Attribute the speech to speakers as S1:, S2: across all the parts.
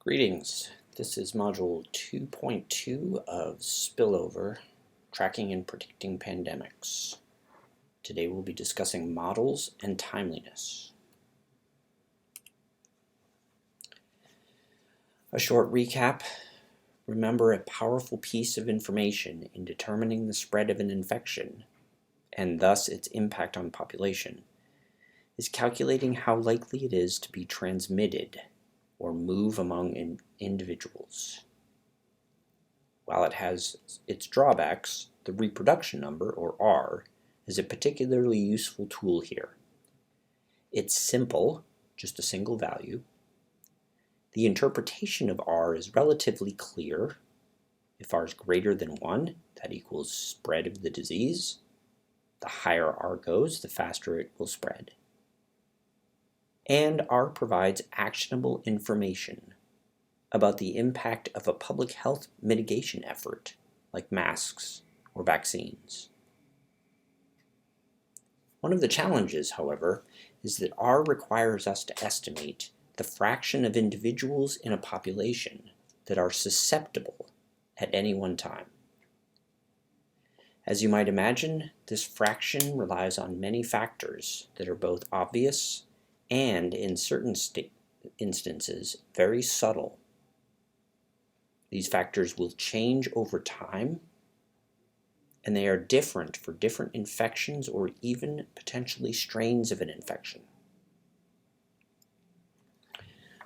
S1: Greetings. This is Module 2.2 of Spillover, Tracking and Predicting Pandemics. Today we'll be discussing models and timeliness. A short recap. Remember, a powerful piece of information in determining the spread of an infection, and thus its impact on population, is calculating how likely it is to be transmitted or move among individuals. While it has its drawbacks, the reproduction number, or R, is a particularly useful tool here. It's simple, just a single value. The interpretation of R is relatively clear. If R is greater than 1, that equals spread of the disease. The higher R goes, the faster it will spread. And R provides actionable information about the impact of a public health mitigation effort, like masks or vaccines. One of the challenges, however, is that R requires us to estimate the fraction of individuals in a population that are susceptible at any one time. As you might imagine, this fraction relies on many factors that are both obvious and, in certain instances, very subtle. These factors will change over time, and they are different for different infections or even potentially strains of an infection.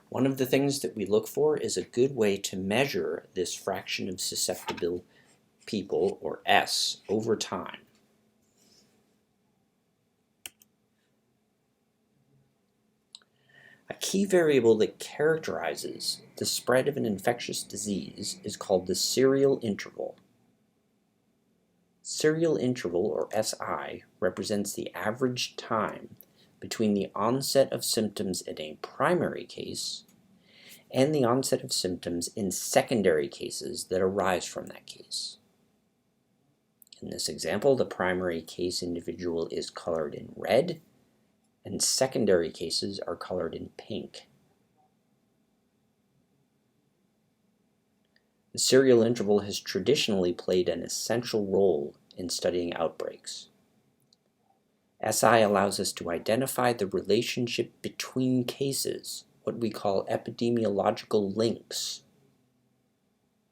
S1: One of the things that we look for is a good way to measure this fraction of susceptible people, or S, over time. A key variable that characterizes the spread of an infectious disease is called the serial interval. Serial interval, or SI, represents the average time between the onset of symptoms in a primary case and the onset of symptoms in secondary cases that arise from that case. In this example, the primary case individual is colored in red, and secondary cases are colored in pink. The serial interval has traditionally played an essential role in studying outbreaks. SI allows us to identify the relationship between cases, what we call epidemiological links,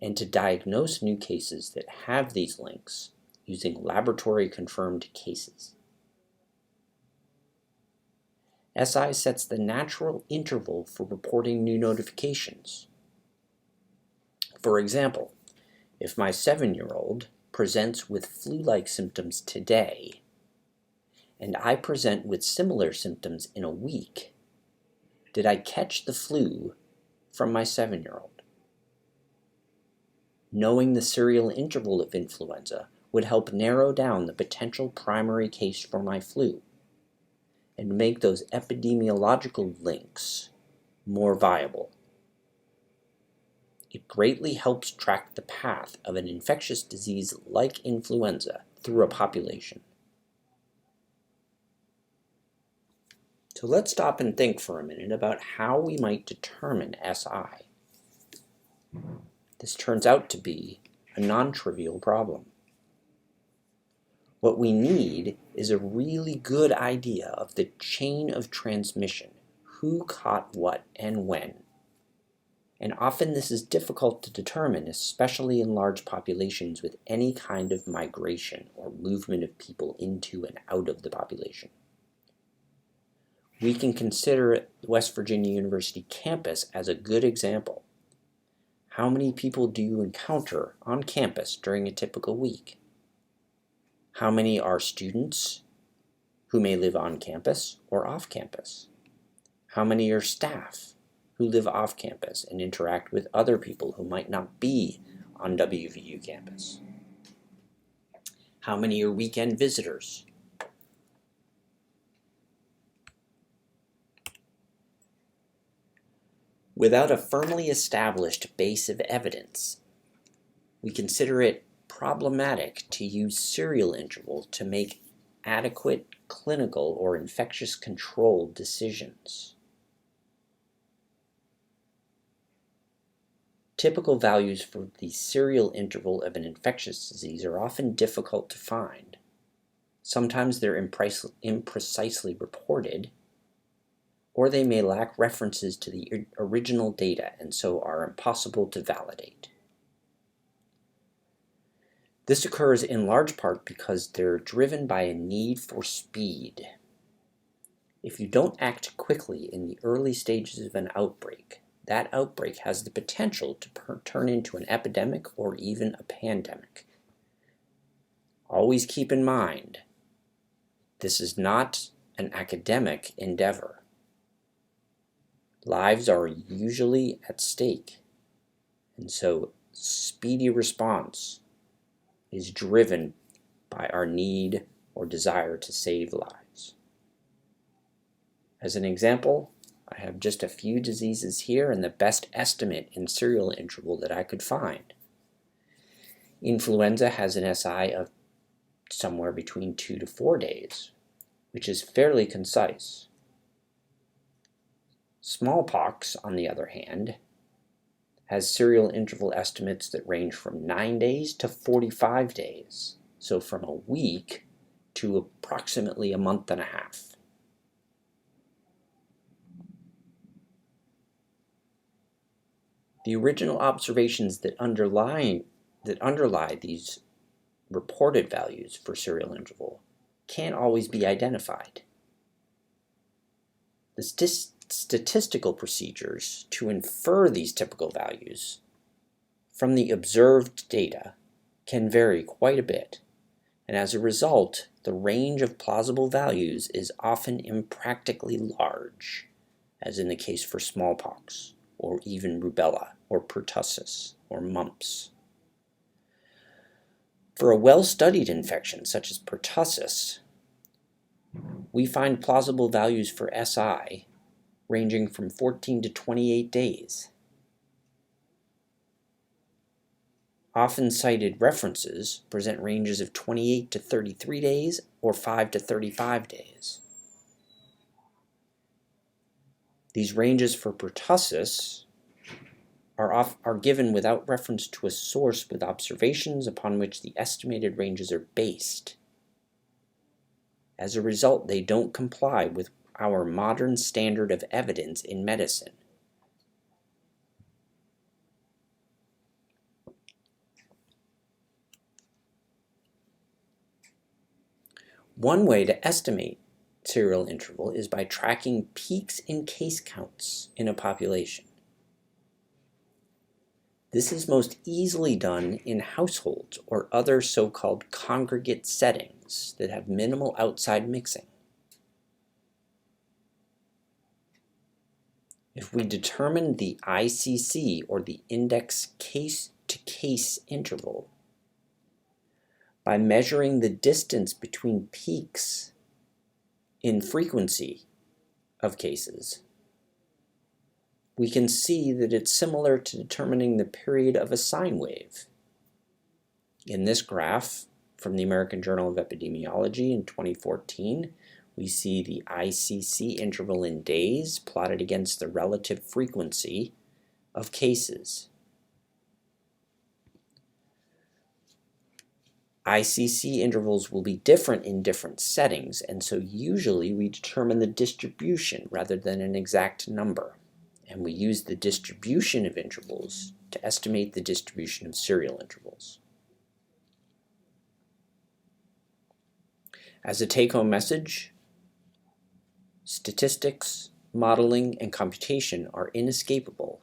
S1: and to diagnose new cases that have these links using laboratory-confirmed cases. SI sets the natural interval for reporting new notifications. For example, if my 7-year-old presents with flu-like symptoms today, and I present with similar symptoms in a week, did I catch the flu from my 7-year-old? Knowing the serial interval of influenza would help narrow down the potential primary case for my flu and make those epidemiological links more viable. It greatly helps track the path of an infectious disease like influenza through a population. So let's stop and think for a minute about how we might determine SI. This turns out to be a non-trivial problem. What we need is a really good idea of the chain of transmission, who caught what and when. And often this is difficult to determine, especially in large populations with any kind of migration or movement of people into and out of the population. We can consider the West Virginia University campus as a good example. How many people do you encounter on campus during a typical week? How many are students who may live on campus or off campus? How many are staff who live off campus and interact with other people who might not be on WVU campus? How many are weekend visitors? Without a firmly established base of evidence, we consider it problematic to use serial interval to make adequate clinical or infectious control decisions. Typical values for the serial interval of an infectious disease are often difficult to find. Sometimes they're imprecisely reported, or they may lack references to the original data and so are impossible to validate. This occurs in large part because they're driven by a need for speed. If you don't act quickly in the early stages of an outbreak, that outbreak has the potential to turn into an epidemic or even a pandemic. Always keep in mind, this is not an academic endeavor. Lives are usually at stake, and so speedy response is driven by our need or desire to save lives. As an example, I have just a few diseases here and the best estimate in serial interval that I could find. Influenza has an SI of somewhere between 2 to 4 days, which is fairly concise. Smallpox, on the other hand, has serial interval estimates that range from 9 days to 45 days, so from a week to approximately a month and a half. The original observations that underlie these reported values for serial interval can't always be identified. The statistical procedures to infer these typical values from the observed data can vary quite a bit, and as a result, the range of plausible values is often impractically large, as in the case for smallpox, or even rubella, or pertussis, or mumps. For a well-studied infection such as pertussis, we find plausible values for SI ranging from 14 to 28 days. Often cited references present ranges of 28 to 33 days or 5 to 35 days. These ranges for pertussis are given without reference to a source with observations upon which the estimated ranges are based. As a result, they don't comply with our modern standard of evidence in medicine. One way to estimate serial interval is by tracking peaks in case counts in a population. This is most easily done in households or other so-called congregate settings that have minimal outside mixing. If we determine the ICC, or the index case-to-case interval, by measuring the distance between peaks in frequency of cases, we can see that it's similar to determining the period of a sine wave. In this graph from the American Journal of Epidemiology in 2014, we see the ICC interval in days plotted against the relative frequency of cases. ICC intervals will be different in different settings, and so usually we determine the distribution rather than an exact number. And we use the distribution of intervals to estimate the distribution of serial intervals. As a take-home message, statistics, modeling, and computation are inescapable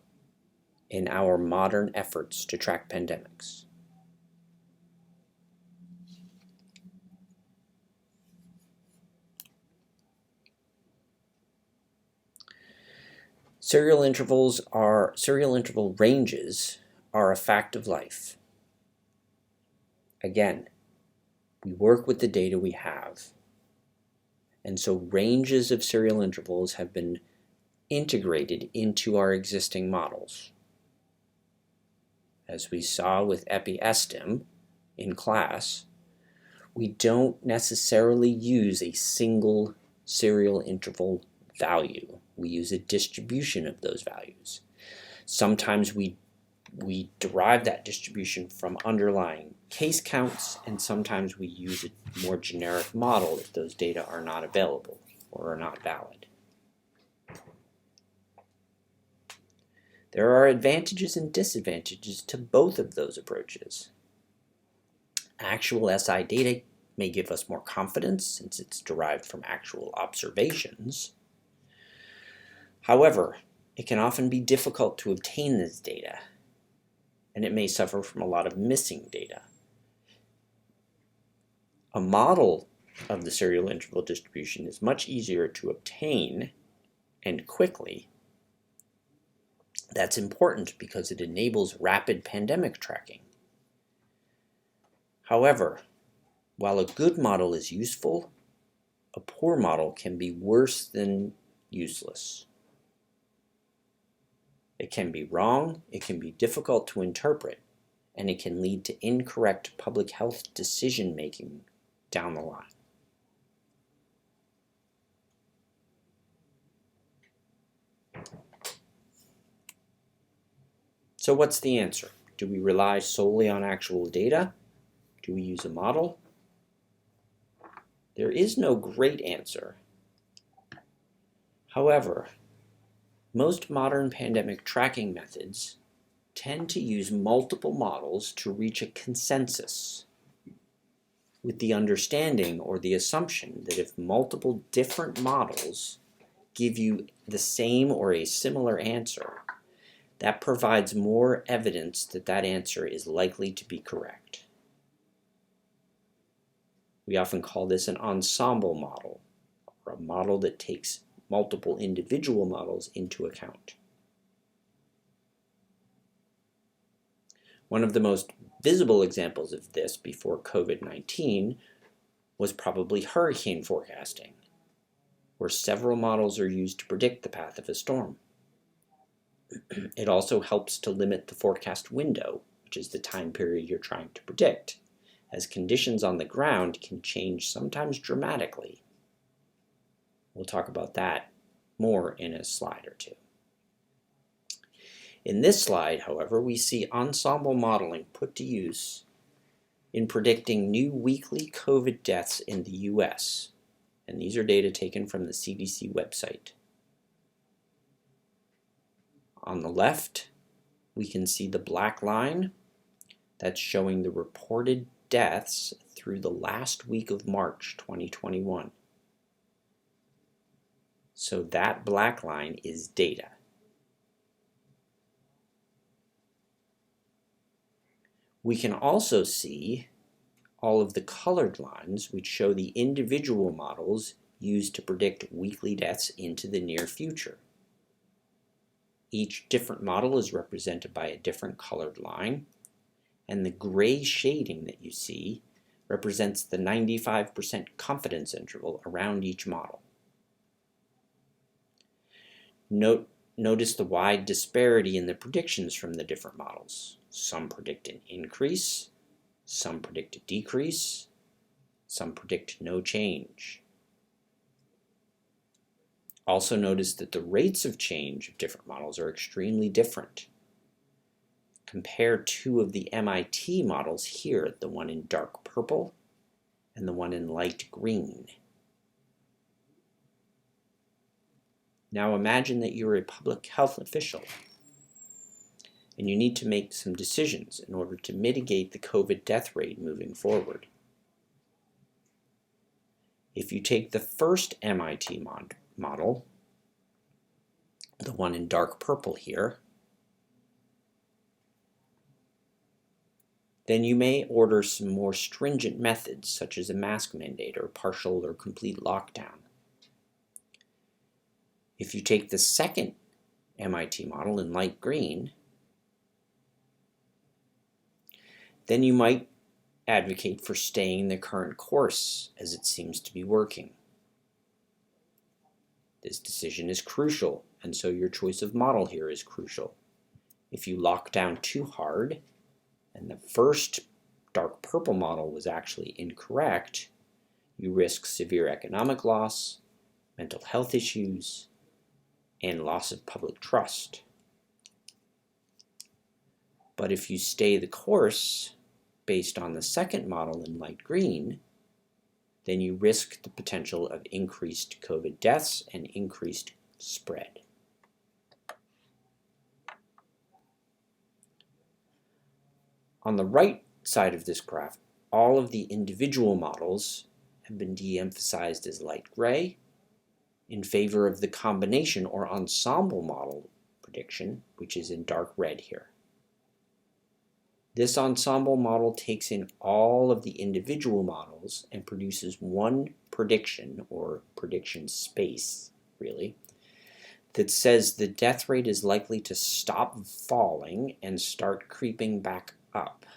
S1: in our modern efforts to track pandemics. Serial interval ranges are a fact of life. Again, we work with the data we have. And so ranges of serial intervals have been integrated into our existing models. As we saw with EpiEstim in class, we don't necessarily use a single serial interval value. We use a distribution of those values. Sometimes we We derive that distribution from underlying case counts, and sometimes we use a more generic model if those data are not available or are not valid. There are advantages and disadvantages to both of those approaches. Actual SI data may give us more confidence since it's derived from actual observations. However, it can often be difficult to obtain this data, and it may suffer from a lot of missing data. A model of the serial interval distribution is much easier to obtain and quickly. That's important because it enables rapid pandemic tracking. However, while a good model is useful, a poor model can be worse than useless. It can be wrong, it can be difficult to interpret, and it can lead to incorrect public health decision-making down the line. So what's the answer? Do we rely solely on actual data? Do we use a model? There is no great answer. However, most modern pandemic tracking methods tend to use multiple models to reach a consensus, with the understanding or the assumption that if multiple different models give you the same or a similar answer, that provides more evidence that that answer is likely to be correct. We often call this an ensemble model, or a model that takes multiple individual models into account. One of the most visible examples of this before COVID-19 was probably hurricane forecasting, where several models are used to predict the path of a storm. It also helps to limit the forecast window, which is the time period you're trying to predict, as conditions on the ground can change sometimes dramatically. We'll talk about that more in a slide or two. In this slide, however, we see ensemble modeling put to use in predicting new weekly COVID deaths in the US, and these are data taken from the CDC website. On the left, we can see the black line that's showing the reported deaths through the last week of March 2021. So that black line is data. We can also see all of the colored lines which show the individual models used to predict weekly deaths into the near future. Each different model is represented by a different colored line, and the gray shading that you see represents the 95% confidence interval around each model. Notice the wide disparity in the predictions from the different models. Some predict an increase, some predict a decrease, some predict no change. Also notice that the rates of change of different models are extremely different. Compare two of the MIT models here, the one in dark purple and the one in light green. Now imagine that you're a public health official and you need to make some decisions in order to mitigate the COVID death rate moving forward. If you take the first MIT model, the one in dark purple here, then you may order some more stringent methods such as a mask mandate or partial or complete lockdown. If you take the second MIT model in light green, then you might advocate for staying the current course as it seems to be working. This decision is crucial, and so your choice of model here is crucial. If you lock down too hard, and the first dark purple model was actually incorrect, you risk severe economic loss, mental health issues, and loss of public trust. But if you stay the course based on the second model in light green, then you risk the potential of increased COVID deaths and increased spread. On the right side of this graph, all of the individual models have been de-emphasized as light gray in favor of the combination or ensemble model prediction, which is in dark red here. This ensemble model takes in all of the individual models and produces one prediction, or prediction space, really, that says the death rate is likely to stop falling and start creeping back up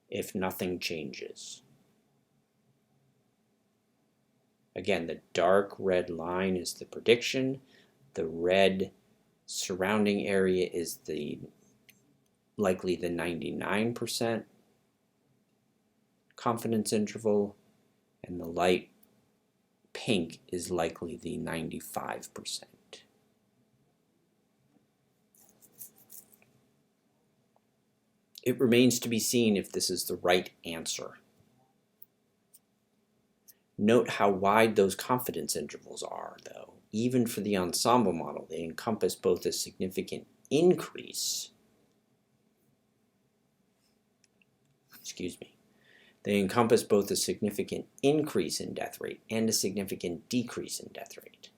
S1: if nothing changes. Again, the dark red line is the prediction. The red surrounding area is likely the 99% confidence interval, and the light pink is likely the 95%. It remains to be seen if this is the right answer. Note how wide those confidence intervals are, though. Even for the ensemble model, they encompass both a significant increase, they encompass both a significant increase in death rate and a significant decrease in death rate.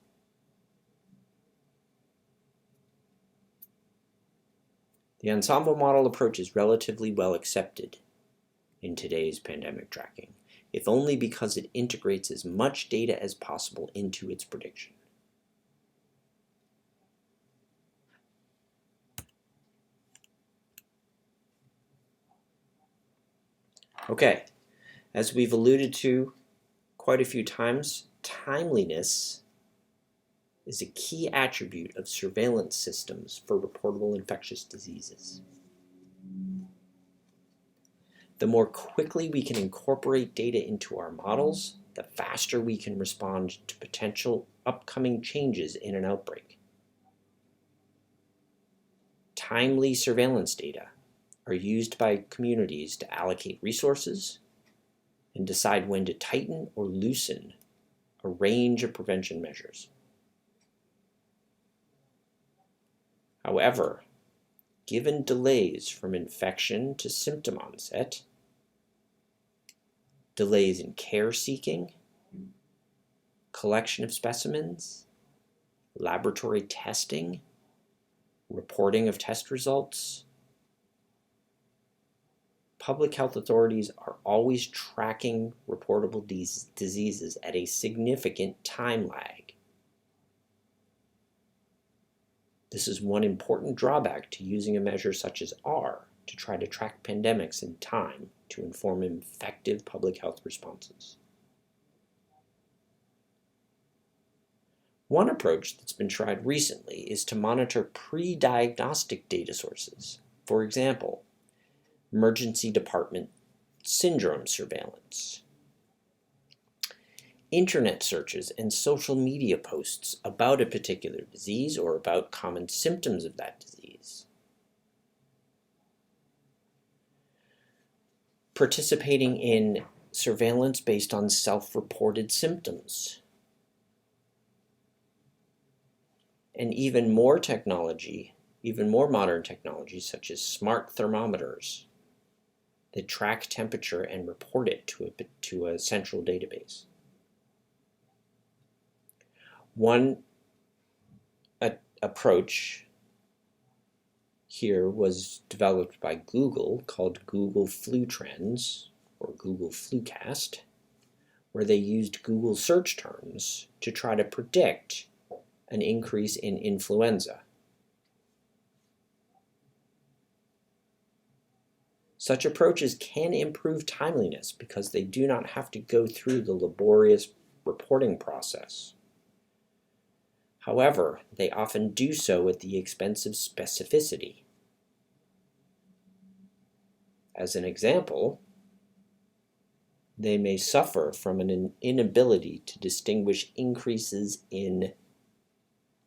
S1: The ensemble model approach is relatively well accepted in today's pandemic tracking, if only because it integrates as much data as possible into its prediction. Okay, as we've alluded to quite a few times, timeliness is a key attribute of surveillance systems for reportable infectious diseases. The more quickly we can incorporate data into our models, the faster we can respond to potential upcoming changes in an outbreak. Timely surveillance data are used by communities to allocate resources and decide when to tighten or loosen a range of prevention measures. However, given delays from infection to symptom onset, delays in care seeking, collection of specimens, laboratory testing, reporting of test results, public health authorities are always tracking reportable diseases at a significant time lag. This is one important drawback to using a measure such as R to try to track pandemics in time to inform effective public health responses. One approach that's been tried recently is to monitor pre-diagnostic data sources. For example, emergency department syndrome surveillance, internet searches and social media posts about a particular disease or about common symptoms of that disease. Participating in surveillance based on self-reported symptoms. And even more modern technologies such as smart thermometers that track temperature and report it to a central database. One approach here was developed by Google called Google Flu Trends, or Google Flucast, where they used Google search terms to try to predict an increase in influenza. Such approaches can improve timeliness because they do not have to go through the laborious reporting process. However, they often do so at the expense of specificity. As an example, they may suffer from an inability to distinguish increases in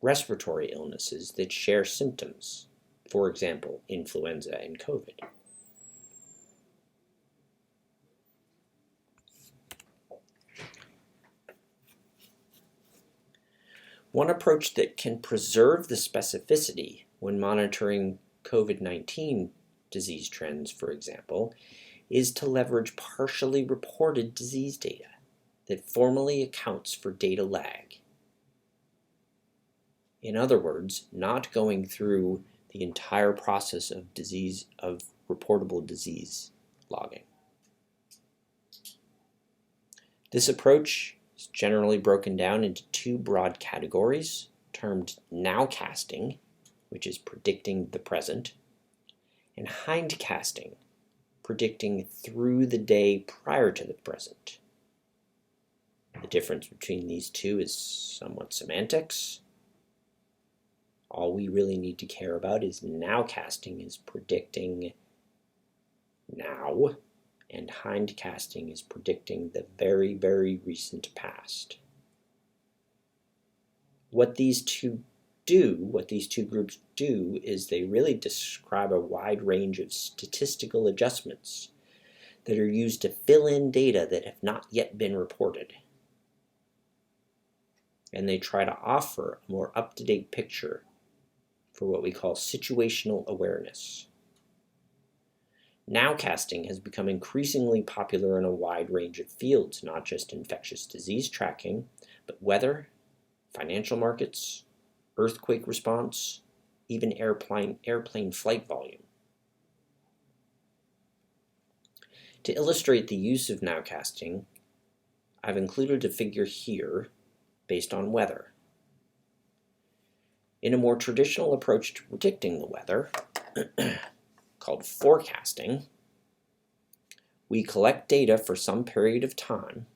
S1: respiratory illnesses that share symptoms for example, influenza and COVID. One approach that can preserve the specificity when monitoring COVID-19 disease trends, for example, is to leverage partially reported disease data that formally accounts for data lag. In other words, not going through the entire process of reportable disease logging. This approach is generally broken down into two broad categories, termed nowcasting, which is predicting the present, and hindcasting, predicting through the day prior to the present. The difference between these two is somewhat semantics. All we really need to care about is nowcasting is predicting now, and hindcasting is predicting the very, very recent past. What these two groups do, is they really describe a wide range of statistical adjustments that are used to fill in data that have not yet been reported. And they try to offer a more up-to-date picture for what we call situational awareness. Nowcasting has become increasingly popular in a wide range of fields, not just infectious disease tracking, but weather, financial markets, earthquake response, even airplane flight volume. To illustrate the use of nowcasting, I've included a figure here based on weather. In a more traditional approach to predicting the weather, called forecasting, we collect data for some period of time,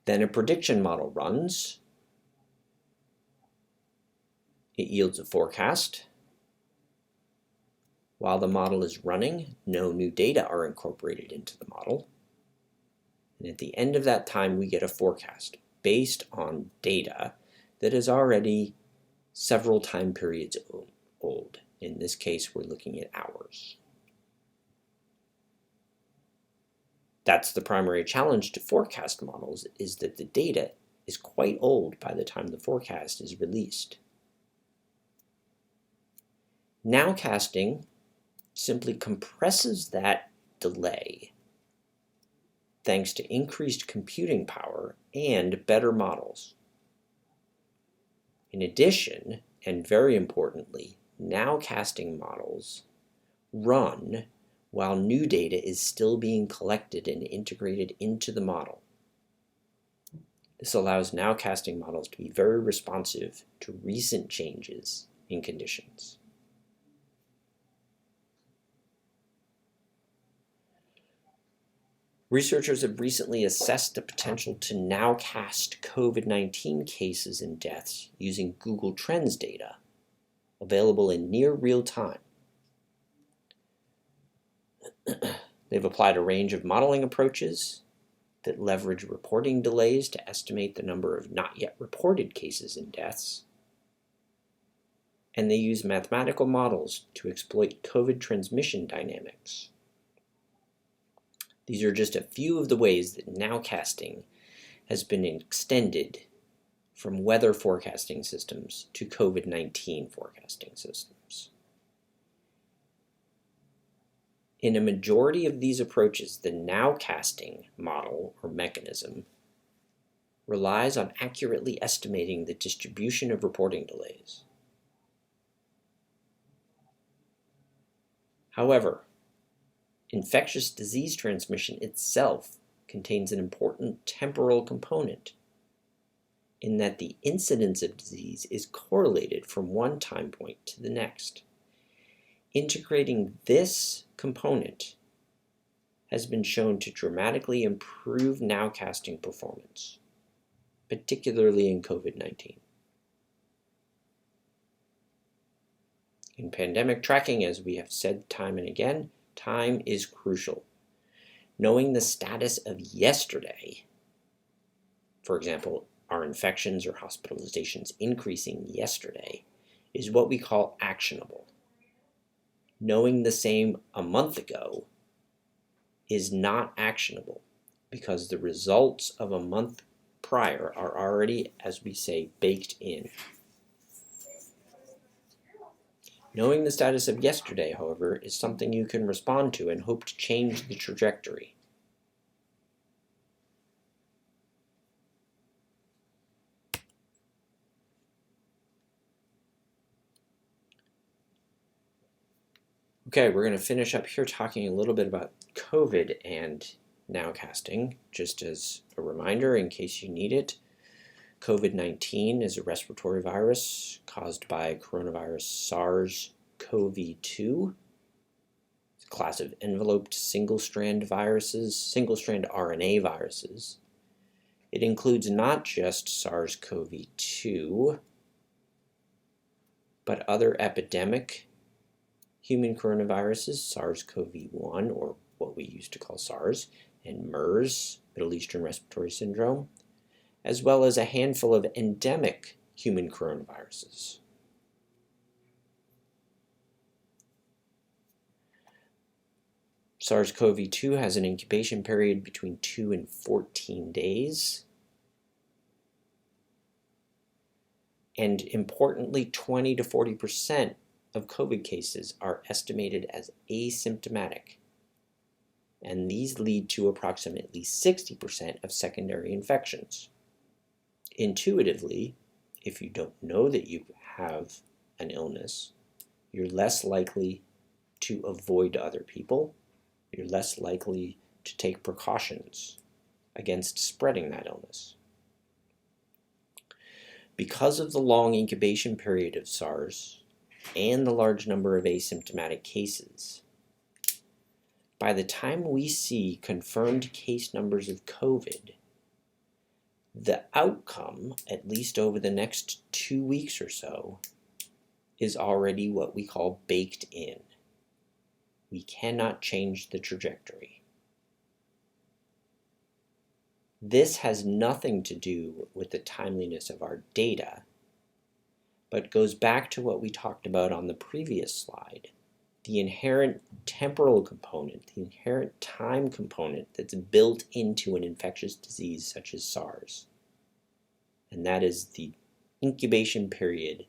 S1: then a prediction model runs, it yields a forecast. While the model is running, no new data are incorporated into the model, and at the end of that time we get a forecast based on data that is already several time periods old. In this case, we're looking at hours. That's the primary challenge to forecast models, is that the data is quite old by the time the forecast is released. Nowcasting simply compresses that delay thanks to increased computing power and better models. In addition, and very importantly, nowcasting models run while new data is still being collected and integrated into the model. This allows nowcasting models to be very responsive to recent changes in conditions. Researchers have recently assessed the potential to nowcast COVID-19 cases and deaths using Google Trends data, available in near real time. They've applied a range of modeling approaches that leverage reporting delays to estimate the number of not yet reported cases and deaths. And they use mathematical models to exploit COVID transmission dynamics. These are just a few of the ways that nowcasting has been extended from weather forecasting systems to COVID-19 forecasting systems. In a majority of these approaches, the nowcasting model or mechanism relies on accurately estimating the distribution of reporting delays. However, infectious disease transmission itself contains an important temporal component in that the incidence of disease is correlated from one time point to the next. Integrating this component has been shown to dramatically improve nowcasting performance, particularly in COVID-19. In pandemic tracking, as we have said time and again, time is crucial. Knowing the status of yesterday, for example, are infections or hospitalizations increasing yesterday, is what we call actionable. Knowing the same a month ago is not actionable because the results of a month prior are already, as we say, baked in. Knowing the status of yesterday, however, is something you can respond to and hope to change the trajectory. Okay, we're going to finish up here talking a little bit about COVID and nowcasting, just as a reminder in case you need it. COVID-19 is a respiratory virus caused by coronavirus SARS-CoV-2. It's a class of enveloped single-strand viruses, single-strand RNA viruses. It includes not just SARS-CoV-2, but other epidemic human coronaviruses, SARS-CoV-1, or what we used to call SARS, and MERS, Middle Eastern Respiratory Syndrome, as well as a handful of endemic human coronaviruses. SARS-CoV-2 has an incubation period between 2 and 14 days. And importantly, 20 to 40% of COVID cases are estimated as asymptomatic. And these lead to approximately 60% of secondary infections. Intuitively, if you don't know that you have an illness, you're less likely to avoid other people. You're less likely to take precautions against spreading that illness. Because of the long incubation period of SARS and the large number of asymptomatic cases, by the time we see confirmed case numbers of COVID, the outcome, at least over the next 2 weeks or so, is already what we call baked in. We cannot change the trajectory. This has nothing to do with the timeliness of our data, but goes back to what we talked about on the previous slide, the inherent temporal component, the inherent time component that's built into an infectious disease such as SARS. And that is the incubation period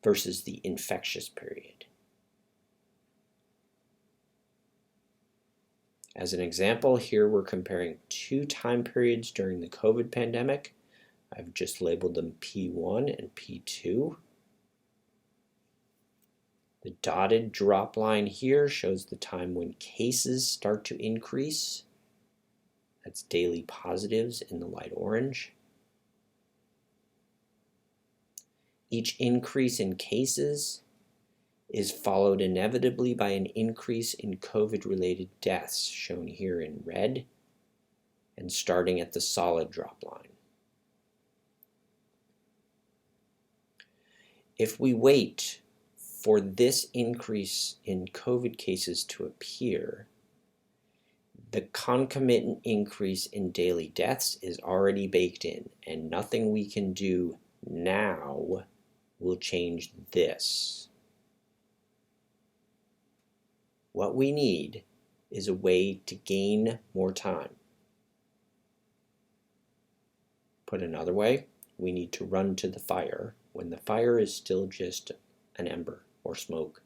S1: versus the infectious period. As an example, here we're comparing 2 time periods during the COVID pandemic. I've just labeled them P1 and P2. The dotted drop line here shows the time when cases start to increase. That's daily positives in the light orange. Each increase in cases is followed inevitably by an increase in COVID-related deaths, shown here in red, and starting at the solid drop line. If we wait for this increase in COVID cases to appear, the concomitant increase in daily deaths is already baked in, and nothing we can do now will change this. What we need is a way to gain more time. Put another way, we need to run to the fire when the fire is still just an ember or smoke.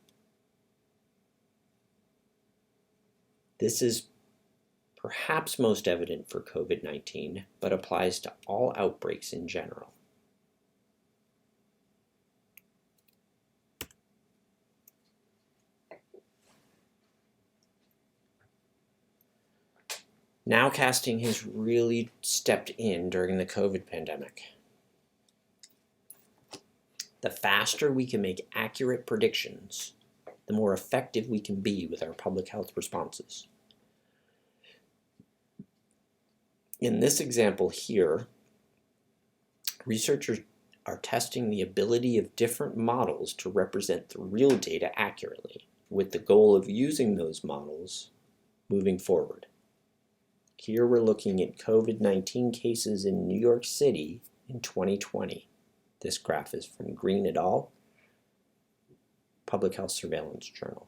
S1: This is perhaps most evident for COVID-19, but applies to all outbreaks in general. Nowcasting has really stepped in during the COVID pandemic. The faster we can make accurate predictions, the more effective we can be with our public health responses. In this example here, researchers are testing the ability of different models to represent the real data accurately, with the goal of using those models moving forward. Here we're looking at COVID-19 cases in New York City in 2020. This graph is from Green et al., Public Health Surveillance Journal.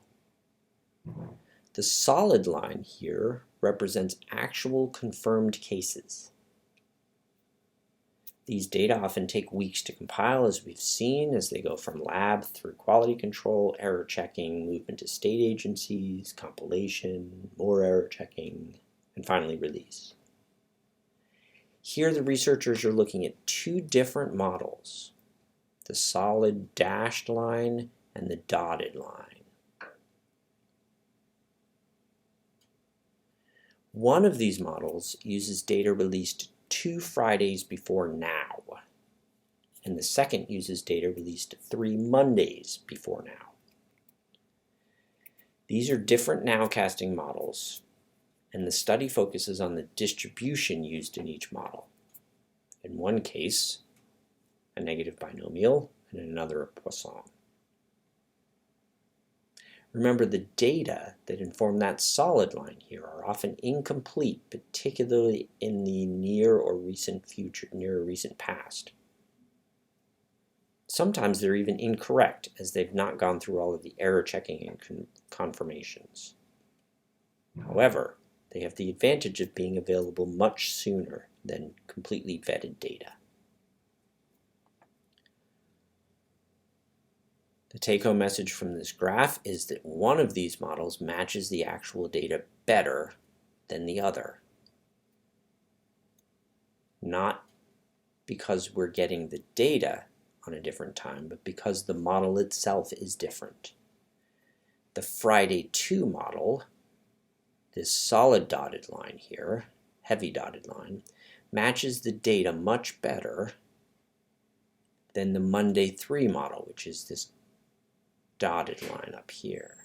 S1: The solid line here represents actual confirmed cases. These data often take weeks to compile, as we've seen, as they go from lab through quality control, error checking, movement to state agencies, compilation, more error checking, and finally release. Here the researchers are looking at two different models, the solid dashed line and the dotted line. One of these models uses data released 2 Fridays before now, and the second uses data released 3 Mondays before now. These are different nowcasting models, and the study focuses on the distribution used in each model. In one case, a negative binomial, and in another, a Poisson. Remember, the data that inform that solid line here are often incomplete, particularly in the near or recent past. Sometimes they're even incorrect, as they've not gone through all of the error checking and confirmations. However, they have the advantage of being available much sooner than completely vetted data. The take-home message from this graph is that one of these models matches the actual data better than the other. Not because we're getting the data on a different time, but because the model itself is different. The Friday 2 model, this solid dotted line here, heavy dotted line, matches the data much better than the Monday 3 model, which is this dotted line up here.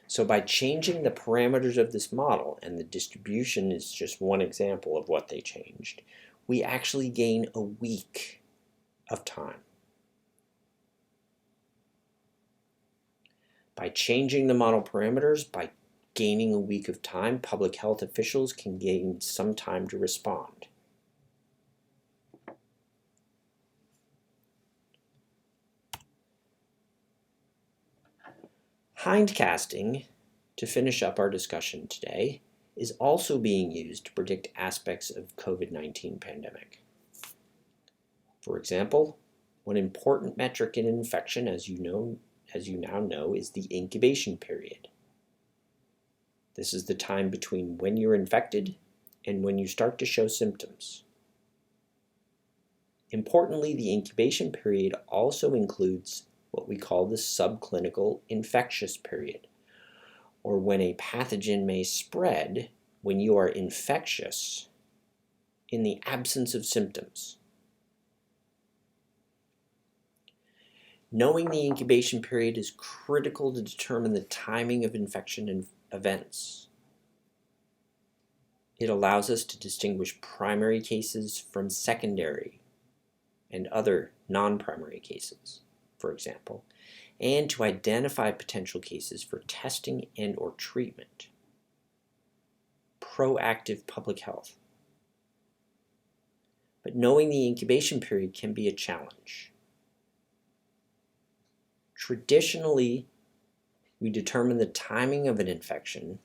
S1: So by changing the parameters of this model, and the distribution is just one example of what they changed, we actually gain a week of time. By changing the model parameters, by gaining a week of time, public health officials can gain some time to respond. Hindcasting, to finish up our discussion today, is also being used to predict aspects of COVID-19 pandemic. For example, one important metric in infection, as you now know, is the incubation period. This is the time between when you're infected and when you start to show symptoms. Importantly, the incubation period also includes what we call the subclinical infectious period, or when a pathogen may spread when you are infectious in the absence of symptoms. Knowing the incubation period is critical to determine the timing of infection and events. It allows us to distinguish primary cases from secondary and other non-primary cases, for example, and to identify potential cases for testing and or treatment. Proactive public health. But knowing the incubation period can be a challenge. Traditionally, we determine the timing of an infection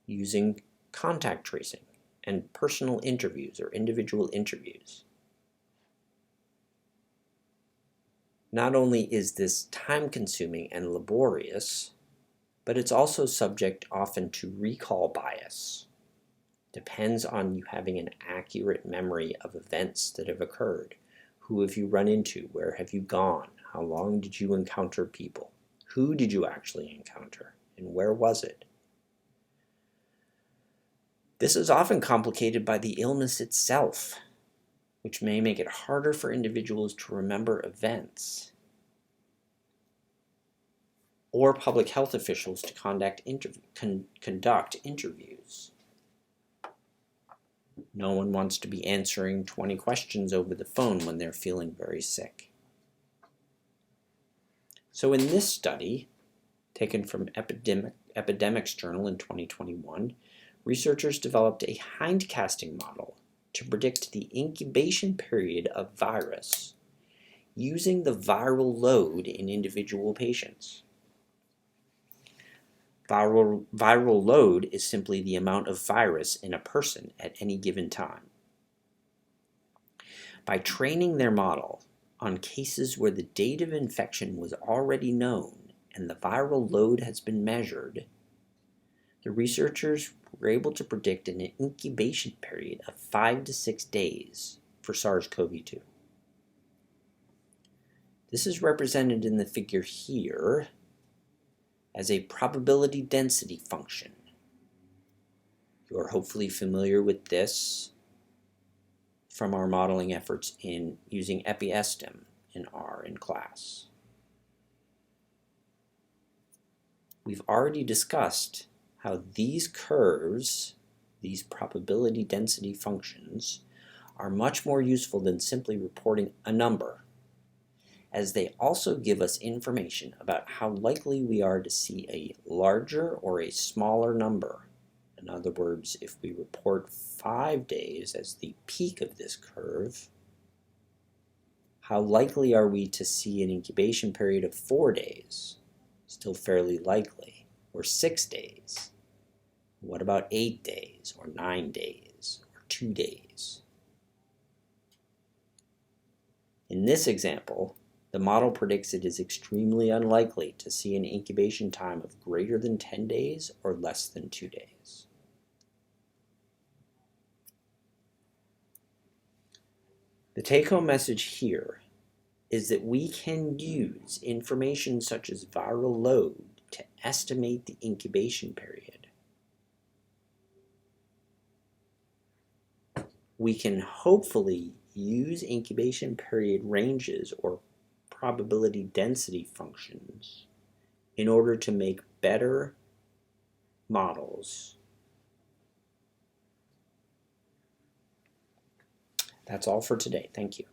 S1: using contact tracing and personal interviews or individual interviews. Not only is this time-consuming and laborious, but it's also subject often to recall bias. Depends on you having an accurate memory of events that have occurred. Who have you run into? Where have you gone? How long did you encounter people? Who did you actually encounter? And where was it? This is often complicated by the illness itself, which may make it harder for individuals to remember events, or public health officials to conduct interviews. No one wants to be answering 20 questions over the phone when they're feeling very sick. So in this study, taken from Epidemics Journal in 2021, researchers developed a hindcasting model to predict the incubation period of virus using the viral load in individual patients. Viral load is simply the amount of virus in a person at any given time. By training their model on cases where the date of infection was already known and the viral load has been measured, the researchers were able to predict an incubation period of 5 to 6 days for SARS-CoV-2. This is represented in the figure here as a probability density function. You are hopefully familiar with this from our modeling efforts in using EpiEstim in R in class. We've already discussed how these curves, these probability density functions, are much more useful than simply reporting a number, as they also give us information about how likely we are to see a larger or a smaller number. In other words, if we report 5 days as the peak of this curve, how likely are we to see an incubation period of 4 days? Still fairly likely. Or 6 days? What about 8 days, or 9 days, or 2 days? In this example, the model predicts it is extremely unlikely to see an incubation time of greater than 10 days or less than 2 days. The take-home message here is that we can use information such as viral load to estimate the incubation period. We can hopefully use incubation period ranges or probability density functions in order to make better models. That's all for today. Thank you.